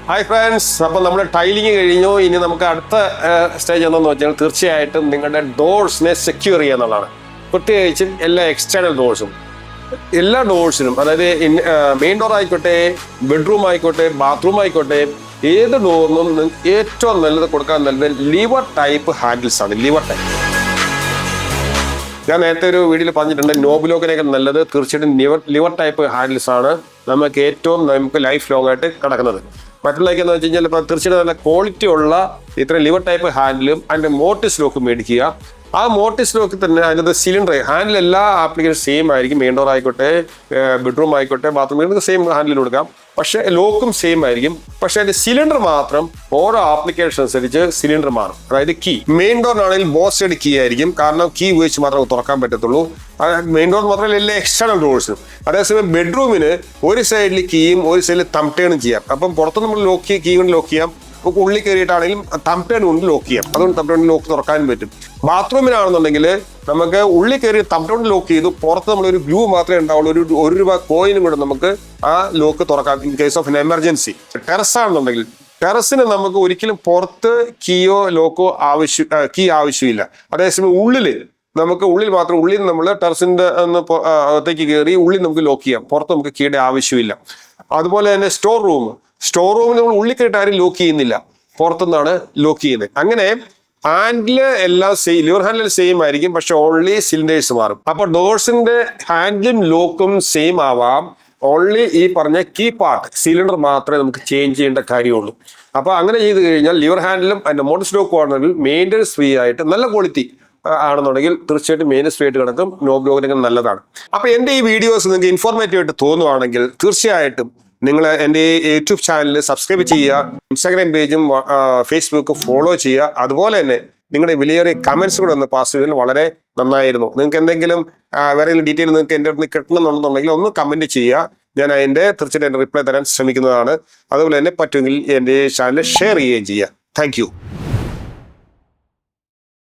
Hi friends, അപ്പോൾ നമ്മുടെ tiling കഴിഞ്ഞു. ഇനി നമുക്ക് അടുത്ത സ്റ്റേജ് എന്താണെന്ന് വെച്ചാൽ തീർച്ചയായിട്ടും നിങ്ങളുടെ ഡോർസിനെ സെക്യൂർ ചെയ്യുക എന്നുള്ളതാണ്. പ്രത്യേകിച്ചും എല്ലാ എക്സ്റ്റേണൽ ഡോർസും, എല്ലാ ഡോർസിനും, അതായത് മെയിൻ ഡോർ ആയിക്കോട്ടെ, ബെഡ്റൂം ആയിക്കോട്ടെ, ബാത്റൂം ആയിക്കോട്ടെ, ഏത് ഡോറിനും ഏറ്റവും നല്ലത് കൊടുക്കാൻ നല്ലത് ലിവർ ടൈപ്പ് ഹാൻഡിൽസ് ആണ്. ലിവർ ടൈപ്പ് ഞാൻ നേരത്തെ ഒരു വീഡിയോയിൽ പറഞ്ഞിട്ടുണ്ട്, നോബിലോക്കിനേക്കാൾ നല്ലത് തീർച്ചയായിട്ടും ലിവർ ടൈപ്പ് ഹാൻഡിൽസ് ആണ് നമുക്ക് ലൈഫ് ലോങ് ആയിട്ട് കിടക്കുന്നത്. മറ്റുള്ളതൊക്കെയെന്ന് വെച്ച് കഴിഞ്ഞാൽ ഇപ്പോൾ തീർച്ചയായിട്ടും നല്ല ക്വാളിറ്റി ഉള്ള ഇത്ര ലിവർ ടൈപ്പ് ഹാൻഡിലും അതിൻ്റെ മോട്ടിസ് ലോക്കും മേടിക്കുക. ആ മോട്ടിസ് ലോക്കിൽ തന്നെ അതിൻ്റെ സിലിണ്ടർ ഹാൻഡിൽ എല്ലാ ആപ്ലിക്കേഷൻ സെയിം ആയിരിക്കും. മെയിൻ ഡോർ ആയിക്കോട്ടെ, ബെഡ്റൂം ആയിക്കോട്ടെ, ബാത്റൂം സെയിം ഹാൻഡിൽ കൊടുക്കാം. പക്ഷേ ലോക്കും സെയിം ആയിരിക്കും. പക്ഷേ അതിന്റെ സിലിണ്ടർ മാത്രം ഓരോ ആപ്ലിക്കേഷൻ അനുസരിച്ച് സിലിണ്ടർ മാറും. അതായത് കീ മെയിൻ ഡോറിനാണെങ്കിൽ ബോസ്റ്റഡ് കീ ആയിരിക്കും, കാരണം കീ ഉപയോഗിച്ച് മാത്രമേ തുറക്കാൻ പറ്റത്തുള്ളൂ. മെയിൻ ഡോർ മാത്രമല്ല എല്ലാ എക്സ്റ്റേണൽ ഡോർസിനും. അതേസമയം ബെഡ്റൂമിന് ഒരു സൈഡിൽ കീയും ഒരു സൈഡിൽ തംടേണും ചെയ്യാം. അപ്പം പുറത്ത് നമ്മൾ കീ കൊണ്ട് ലോക്ക് ചെയ്യാം. നമുക്ക് ഉള്ളിൽ കയറിയിട്ടാണെങ്കിലും തംടേൺ കൊണ്ട് ലോക്ക് ചെയ്യാം. അതുകൊണ്ട് തംടേൺ ലോക്ക് തുറക്കാനും പറ്റും. ബാത്റൂമിനാണെന്നുണ്ടെങ്കിൽ നമുക്ക് ഉള്ളിൽ കയറി തംടേൺ ലോക്ക് ചെയ്തു, പുറത്ത് നമ്മളൊരു ഗ്ലൂ മാത്രമേ ഉണ്ടാവുള്ളൂ. ഒരു ₹1 കോയിനും കൂടെ നമുക്ക് ആ ലോക്ക് തുറക്കാം in case of N emergency. Terrace ആണെന്നുണ്ടെങ്കിൽ ടെറസിന് നമുക്ക് ഒരിക്കലും പുറത്ത് കീയോ ലോക്കോ കീ ആവശ്യമില്ല. അതേസമയം ഉള്ളിൽ മാത്രം നമ്മൾ ടെറസിന്റെ അകത്തേക്ക് കയറി ഉള്ളിൽ നമുക്ക് ലോക്ക് ചെയ്യാം. പുറത്ത് നമുക്ക് കീയുടെ ആവശ്യമില്ല. അതുപോലെ തന്നെ സ്റ്റോർ റൂമിൽ നമ്മൾ ഉള്ളിൽ കയറിയിട്ട് ആരും ലോക്ക് ചെയ്യുന്നില്ല, പുറത്തുനിന്നാണ് ലോക്ക് ചെയ്യുന്നത്. അങ്ങനെ ഹാൻഡില് എല്ലാം ലിവർ ഹാൻഡിൽ സെയിം ആയിരിക്കും, പക്ഷെ ഓൺലി സിലിണ്ടേഴ്സ് മാറും. അപ്പൊ ഡോർസിന്റെ ഹാൻഡിലും ലോക്കും സെയിം ആവാം. ഓൺലി ഈ പറഞ്ഞ കീ പാർട്ട് സിലിണ്ടർ മാത്രമേ നമുക്ക് ചേഞ്ച് ചെയ്യേണ്ട കാര്യമുള്ളൂ. അപ്പൊ അങ്ങനെ ചെയ്ത് കഴിഞ്ഞാൽ ലിവർ ഹാൻഡിലും അതിന്റെ മോട്ടോർ ലോക്കും ആണെങ്കിൽ മെയിൻ്റെനൻസ് ഫ്രീ ആയിട്ട് നല്ല ക്വാളിറ്റി ആണെന്നുണ്ടെങ്കിൽ തീർച്ചയായിട്ടും മെയിൻ്റെനൻസ് ഫ്രീ ആയിട്ട് കിടക്കും. നോബ് ലോഗിനൊക്കെ നല്ലതാണ്. അപ്പൊ എന്റെ ഈ വീഡിയോസ് നിങ്ങൾക്ക് ഇൻഫോർമേറ്റീവ് ആയിട്ട് തോന്നുവാണെങ്കിൽ തീർച്ചയായിട്ടും നിങ്ങൾ എൻ്റെ യൂട്യൂബ് ചാനൽ സബ്സ്ക്രൈബ് ചെയ്യുക, ഇൻസ്റ്റാഗ്രാം പേജും ഫേസ്ബുക്കും ഫോളോ ചെയ്യുക. അതുപോലെ തന്നെ നിങ്ങളുടെ വിലയേറിയ കമന്റ്സ് കൂടെ ഒന്ന് പാസ് ചെയ്തതിൽ വളരെ നന്നായിരുന്നു. നിങ്ങൾക്ക് എന്തെങ്കിലും വേറെ ഡീറ്റെയിൽ നിങ്ങൾക്ക് എൻ്റെ അടുത്ത് കിട്ടണമെന്നുണ്ടെങ്കിൽ ഒന്ന് കമന്റ് ചെയ്യുക. ഞാൻ അതിൻ്റെ തീർച്ചയായിട്ടും റിപ്ലൈ തരാൻ ശ്രമിക്കുന്നതാണ്. അതുപോലെ തന്നെ പറ്റുമെങ്കിൽ എൻ്റെ ചാനൽ ഷെയർ ചെയ്യുകയും ചെയ്യുക. താങ്ക്